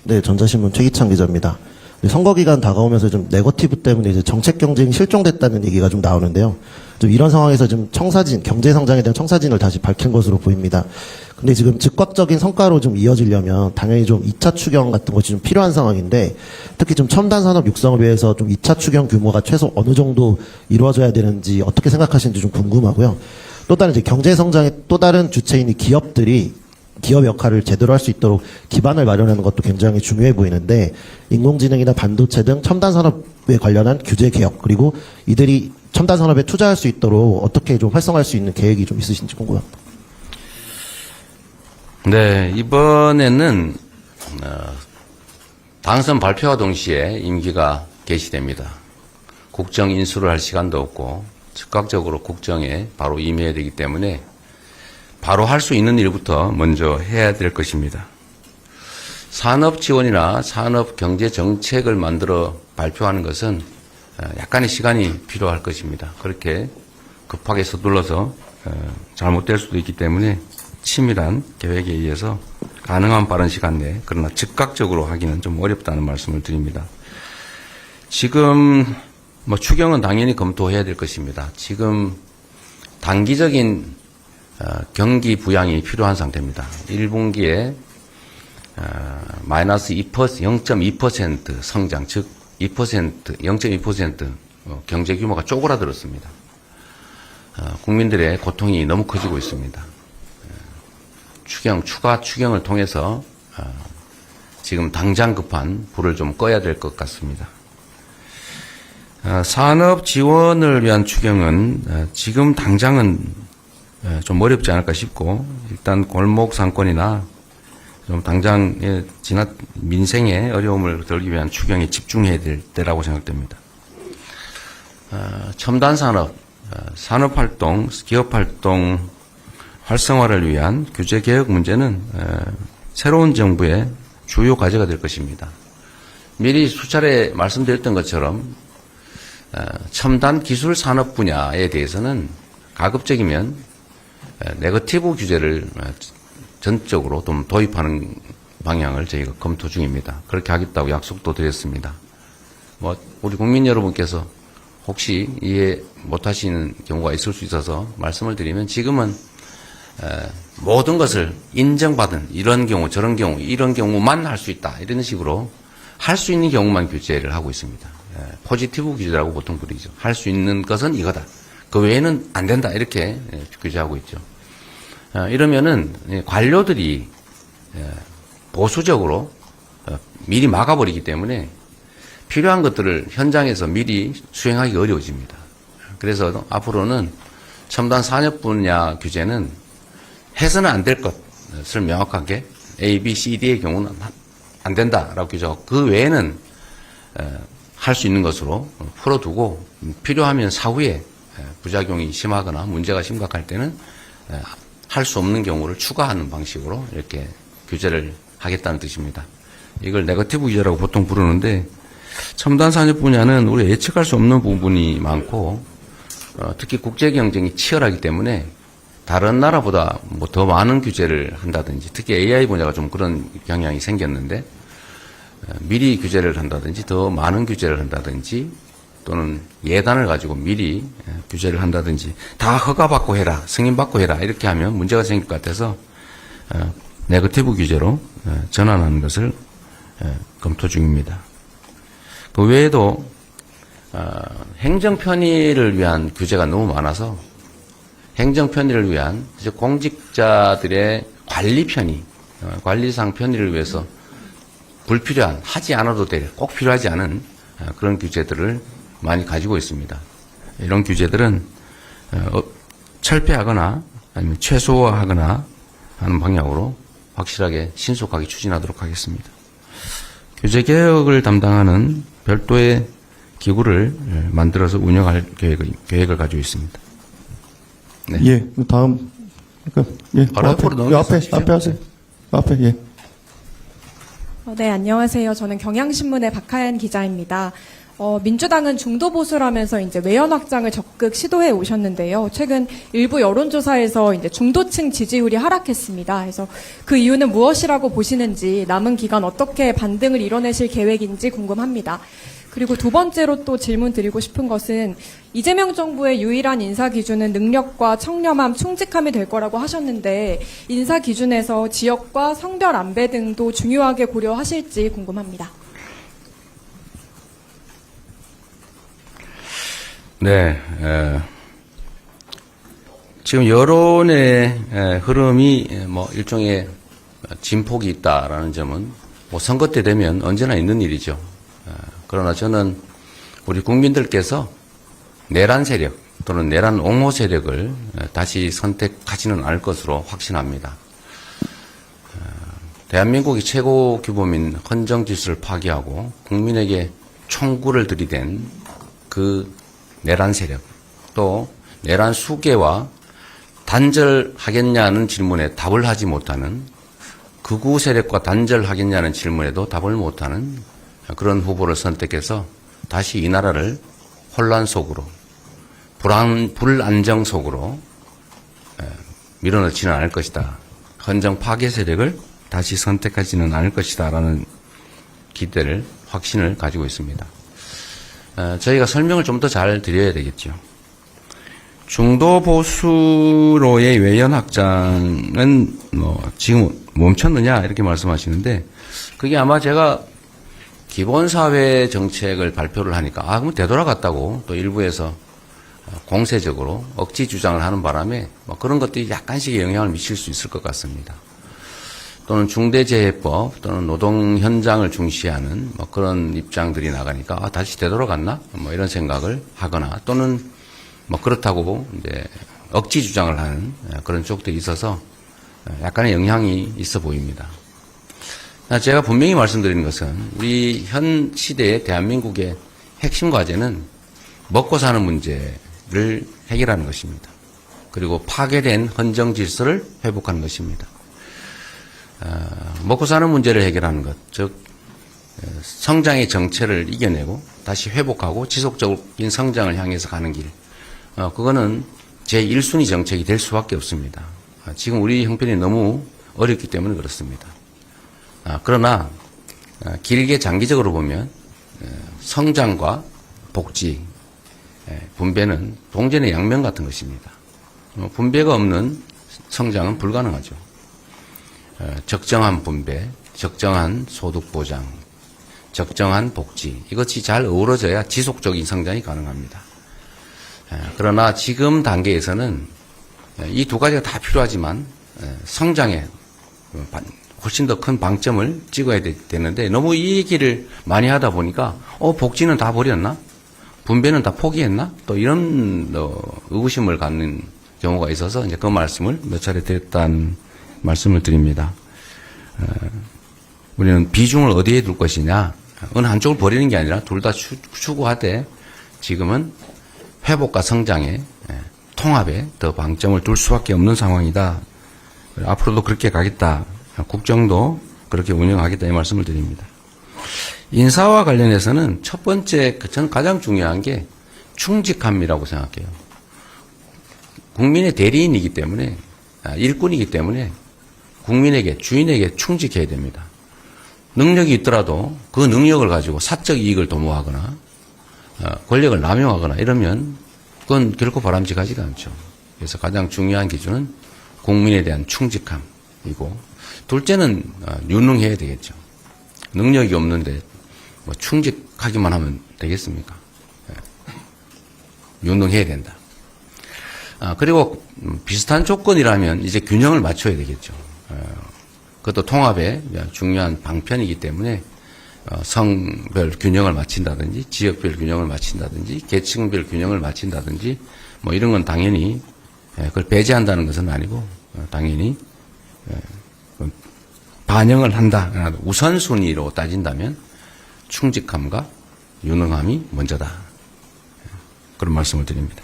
네, 전자신문 최기창 기자입니다. 네, 선거 기간 다가오면서 좀 네거티브 때문에 이제 정책 경쟁이 실종됐다는 얘기가 좀 나오는데요. 좀 이런 상황에서 좀 청사진, 경제 성장에 대한 청사진을 다시 밝힌 것으로 보입니다. 근데 지금 즉각적인 성과로 좀 이어지려면 당연히 좀 2차 추경 같은 것이 좀 필요한 상황인데, 특히 좀 첨단 산업 육성을 위해서 좀 2차 추경 규모가 최소 어느 정도 이루어져야 되는지 어떻게 생각하시는지 좀 궁금하고요. 또 다른 이제 경제 성장의 또 다른 주체인 이 기업들이 기업 역할을 제대로 할 수 있도록 기반을 마련하는 것도 굉장히 중요해 보이는데, 인공지능이나 반도체 등 첨단 산업에 관련한 규제 개혁, 그리고 이들이 첨단 산업에 투자할 수 있도록 어떻게 좀 활성화할 수 있는 계획이 좀 있으신지 궁금합니다. 네, 이번에는 당선 발표와 동시에 임기가 개시됩니다. 국정 인수를 할 시간도 없고 즉각적으로 국정에 바로 임해야 되기 때문에 바로 할 수 있는 일부터 먼저 해야 될 것입니다. 산업 지원이나 산업 경제 정책을 만들어 발표하는 것은 약간의 시간이 필요할 것입니다. 그렇게 급하게 서둘러서 잘못될 수도 있기 때문에 치밀한 계획에 의해서 가능한 빠른 시간 내에, 그러나 즉각적으로 하기는 좀 어렵다는 말씀을 드립니다. 지금 추경은 당연히 검토해야 될 것입니다. 지금 단기적인 경기 부양이 필요한 상태입니다. 1분기에 마이너스 0.2% 성장, 즉 0.2% 경제 규모가 쪼그라들었습니다. 국민들의 고통이 너무 커지고 있습니다. 추가 추경을 통해서 지금 당장 급한 불을 좀 꺼야 될 것 같습니다. 산업 지원을 위한 추경은 지금 당장은 좀 어렵지 않을까 싶고, 일단 골목 상권이나 좀 당장 민생의 어려움을 덜기 위한 추경에 집중해야 될 때라고 생각됩니다. 첨단 산업, 산업활동, 기업활동 활성화를 위한 규제 개혁 문제는 새로운 정부의 주요 과제가 될 것입니다. 미리 수차례 말씀드렸던 것처럼 첨단 기술 산업 분야에 대해서는 가급적이면 네거티브 규제를 전적으로 좀 도입하는 방향을 저희가 검토 중입니다. 그렇게 하겠다고 약속도 드렸습니다. 우리 국민 여러분께서 혹시 이해 못하시는 경우가 있을 수 있어서 말씀을 드리면, 지금은 모든 것을 인정받은 이런 경우, 저런 경우, 이런 경우만 할 수 있다, 이런 식으로 할 수 있는 경우만 규제를 하고 있습니다. 포지티브 규제라고 보통 부르죠. 할 수 있는 것은 이거다, 그 외에는 안 된다, 이렇게 규제하고 있죠. 이러면은 관료들이 보수적으로 미리 막아버리기 때문에 필요한 것들을 현장에서 미리 수행하기 어려워집니다. 그래서 앞으로는 첨단 산업 분야 규제는 해서는 안 될 것을 명확하게 A, B, C, D의 경우는 안 된다라고 규정하고, 그 외에는 할 수 있는 것으로 풀어두고, 필요하면 사후에 부작용이 심하거나 문제가 심각할 때는 할 수 없는 경우를 추가하는 방식으로 이렇게 규제를 하겠다는 뜻입니다. 이걸 네거티브 규제라고 보통 부르는데, 첨단 산업 분야는 우리 예측할 수 없는 부분이 많고, 특히 국제 경쟁이 치열하기 때문에 다른 나라보다 더 많은 규제를 한다든지, 특히 AI 분야가 좀 그런 경향이 생겼는데, 미리 규제를 한다든지, 더 많은 규제를 한다든지, 또는 예단을 가지고 미리 규제를 한다든지, 다 허가받고 해라, 승인받고 해라, 이렇게 하면 문제가 생길 것 같아서 네거티브 규제로 전환하는 것을 검토 중입니다. 그 외에도 행정 편의를 위한 규제가 너무 많아서 행정 편의를 위한 공직자들의 관리 편의, 관리상 편의를 위해서 불필요한, 하지 않아도 될, 꼭 필요하지 않은 그런 규제들을 많이 가지고 있습니다. 이런 규제들은 철폐하거나 아니면 최소화하거나 하는 방향으로 확실하게 신속하게 추진하도록 하겠습니다. 규제 개혁을 담당하는 별도의 기구를 만들어서 운영할 계획을 가지고 있습니다. 네. 예, 다음. 예, 앞에 하세요. 앞에, 예. 네, 안녕하세요. 저는 경향신문의 박하연 기자입니다. 민주당은 중도 보수라면서 이제 외연 확장을 적극 시도해 오셨는데요. 최근 일부 여론조사에서 이제 중도층 지지율이 하락했습니다. 그래서 그 이유는 무엇이라고 보시는지, 남은 기간 어떻게 반등을 이뤄내실 계획인지 궁금합니다. 그리고 두 번째로 또 질문 드리고 싶은 것은, 이재명 정부의 유일한 인사 기준은 능력과 청렴함, 충직함이 될 거라고 하셨는데, 인사 기준에서 지역과 성별 안배 등도 중요하게 고려하실지 궁금합니다. 네, 지금 여론의 흐름이 뭐 일종의 진폭이 있다라는 점은 뭐 선거 때 되면 언제나 있는 일이죠. 그러나 저는 우리 국민들께서 내란 세력 또는 내란 옹호 세력을 다시 선택하지는 않을 것으로 확신합니다. 대한민국이 최고 규범인 헌정 질서를 파기하고 국민에게 총구를 들이댄 그 내란 세력, 또 내란 수계와 단절하겠냐는 질문에 답을 하지 못하는, 극우 세력과 단절하겠냐는 질문에도 답을 못하는 그런 후보를 선택해서 다시 이 나라를 혼란 속으로, 불안정 속으로 밀어넣지는 않을 것이다. 헌정 파괴 세력을 다시 선택하지는 않을 것이다. 라는 기대를, 확신을 가지고 있습니다. 저희가 설명을 좀 더 잘 드려야 되겠죠. 중도 보수로의 외연 확장은 뭐 지금 멈췄느냐 이렇게 말씀하시는데, 그게 아마 제가 기본사회 정책을 발표를 하니까 그럼 되돌아갔다고 또 일부에서 공세적으로 억지 주장을 하는 바람에 뭐 그런 것들이 약간씩의 영향을 미칠 수 있을 것 같습니다. 또는 중대재해법 또는 노동 현장을 중시하는 뭐 그런 입장들이 나가니까 다시 되돌아갔나 뭐 이런 생각을 하거나, 또는 뭐 그렇다고 이제 억지 주장을 하는 그런 쪽들이 있어서 약간의 영향이 있어 보입니다. 제가 분명히 말씀드리는 것은 우리 현 시대의 대한민국의 핵심 과제는 먹고 사는 문제를 해결하는 것입니다. 그리고 파괴된 헌정 질서를 회복하는 것입니다. 먹고 사는 문제를 해결하는 것, 즉 성장의 정체를 이겨내고 다시 회복하고 지속적인 성장을 향해서 가는 길, 그거는 제1순위 정책이 될 수밖에 없습니다. 지금 우리 형편이 너무 어렵기 때문에 그렇습니다. 그러나 길게 장기적으로 보면 성장과 복지, 분배는 동전의 양면 같은 것입니다. 분배가 없는 성장은 불가능하죠. 적정한 분배, 적정한 소득 보장, 적정한 복지, 이것이 잘 어우러져야 지속적인 성장이 가능합니다. 그러나 지금 단계에서는 이 두 가지가 다 필요하지만 성장에 훨씬 더 큰 방점을 찍어야 되는데, 너무 이 얘기를 많이 하다 보니까 복지는 다 버렸나? 분배는 다 포기했나? 또 이런 의구심을 갖는 경우가 있어서 이제 그 말씀을 몇 차례 드렸다는 말씀을 드립니다. 우리는 비중을 어디에 둘 것이냐, 어느 한쪽을 버리는 게 아니라 둘 다 추구하되 지금은 회복과 성장에, 통합에 더 방점을 둘 수밖에 없는 상황이다. 앞으로도 그렇게 가겠다. 국정도 그렇게 운영하겠다, 이 말씀을 드립니다. 인사와 관련해서는 첫 번째, 저는 가장 중요한 게 충직함이라고 생각해요. 국민의 대리인이기 때문에, 일꾼이기 때문에 국민에게, 주인에게 충직해야 됩니다. 능력이 있더라도 그 능력을 가지고 사적 이익을 도모하거나 권력을 남용하거나 이러면 그건 결코 바람직하지가 않죠. 그래서 가장 중요한 기준은 국민에 대한 충직함이고, 둘째는 유능해야 되겠죠. 능력이 없는데 뭐 충직하기만 하면 되겠습니까? 유능해야 된다. 그리고 비슷한 조건이라면 이제 균형을 맞춰야 되겠죠. 그것도 통합의 중요한 방편이기 때문에 성별 균형을 맞춘다든지, 지역별 균형을 맞춘다든지, 계층별 균형을 맞춘다든지, 뭐 이런 건 당연히 그걸 배제한다는 것은 아니고 당연히 반영을 한다. 우선순위로 따진다면 충직함과 유능함이 먼저다. 그런 말씀을 드립니다.